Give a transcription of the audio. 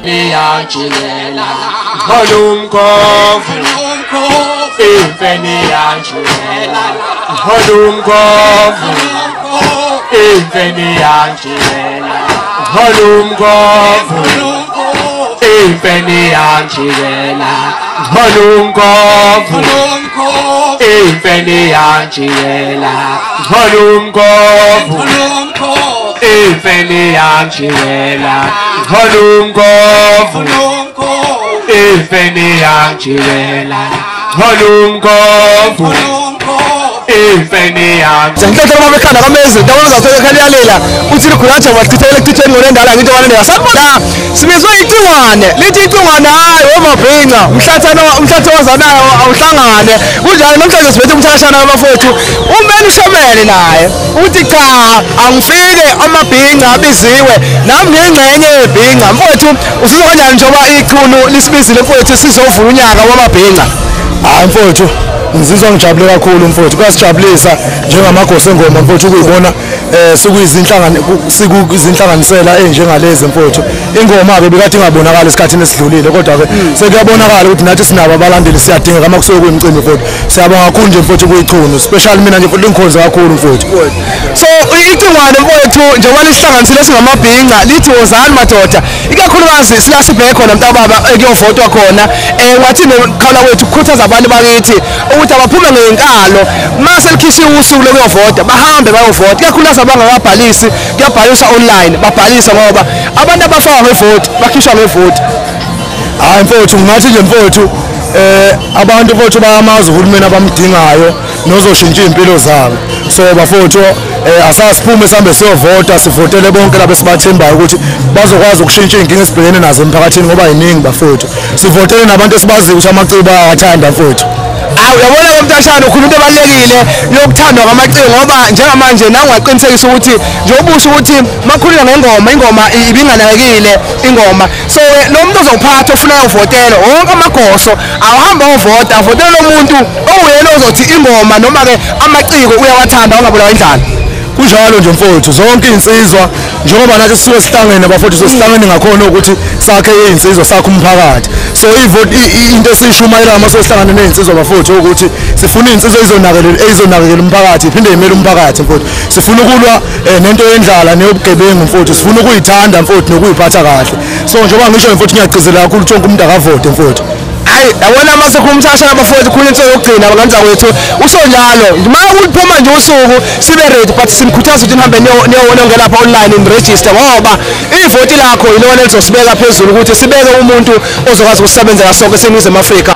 Infeni Angela, Holumkovu, Infeni Angela, Holumkovu, Infeni Angela, Holumkovu, Infeni Angela, Holumkovu, Infeni Angela, Holumkovu, Infeni Angela, Holumkovu, Infeni Angela, Holumkovu, Infeni Angela. Ngihlala mabekhanda kameze ndabona zasekhaliyalela uthi likhulatsha wachithela ekutheni ngolendala ngithi wanendela sabona simizwe icingwane lithi icingwane hayi omabhinqa umhlatha wazanayo awuhlangane kunjalo namhlanje sibethe umthakashana wabafowethu umbeni ushomele naye uthi cha angifike amabhinqa abiziwe nami ngingxenye yebhinqa mfowethu uzizwa kanjani njengoba iqhulu lisibizile mfowethu sizovula unyaka wamabhinqa hayi mfowethu ngizizwa ngijabule kakhulu mfowethu kuyasijabulisa njengamagosi engoma mfowethu ukuyibona sikuyizinhlanganisela enjengalezi mfowethu ingoma ke bekade ingabonakala esikhathini esidlulile kodwa ke sekuyabonakala ukuthi nathi sinabo abalandeli siyadinga kama kusuke kuyimicimbi mfowethu siyabonga kakhulu nje mfowethu kuyichunu special mina nje mfowethu inkhonza kakhulu mfowethu so icingwane mfowethu njengoba lisihlanganisile singamabhinqa lithi wozani madoda ikakhulukazi sila sibheke khona mntababa ekuyovotwa khona wathi nekhala wethu ukukhuthaza abantu bakithi ukuthi abaphume ngenkalo mase likhishiwe usuku lokuyovota bahambe bayovota ikakhulukazi abangakabhalisi kuyabhaliswa online babhalisa ngoba abantu abafaka ngevoti bakhishwa ngevoti hayi mfowethu ngathi nje mfowethu abantu mfowethu bayamazi uhulumeni abamdingayo nozoshintsha impilo zabo so bafowethu asasiphume sambe siyovota sivotele bonke labo sibathembayo ukuthi bazokwazi ukushintsha inkinga esibhekene nazo emphakathini ngoba yiningi bafowethu sivotele nabantu esibaziyo ukuthi amaciko ayathanda mfowethu uyabona komntashana ukhuluma into ebalekile yokuthandwa kwamaciko ngoba njengamanje nangaqinisekisa ukuthi njengoba usho ukuthi makhulula ngengoma ingoma ibinganakekile ingoma so lo muntu ozophatha ofuna ukuvotela wonke amagoso awahamba ovota avotela lo muntu owuyena ozothi ingoma noma ke amaciko uyawathanda ungabulawa indlala kunjalo nje mfowethu zonke insizwa njengoba nathi sisuke sihlangene bafowethu sesihlangene ngakhona ukuthi sakhe insizwa sakhe umphakathi so into esishumayela mase sihlangane nezinsizwa bafowethu ukuthi sifuna insizwa izonakekela umphakathi iphinde imele umphakathi mfowethu sifuna ukulwa nento yendlala neyobugebengu mfowethu sifuna ukuyithanda mfowethu nokuyiphatha kahle so njengoba ngisho mfowethu ngiyagcizelela kakhulu ukuthi wonke umuntu akavote mfowethu hayi yabona mase khulumthashana bafowethu khulu into yokugcina abanganza kwethu usho njalo manje uliphuma nje usuku sibe ready but simkhuthaza ukuthi nihambe niyongena lapha online in register ngoba ivoti lakho yilona elizosibeka phezulu ukuthi sibeke umuntu ozokwazi ukusebenzela sonke seNingizimu Afrika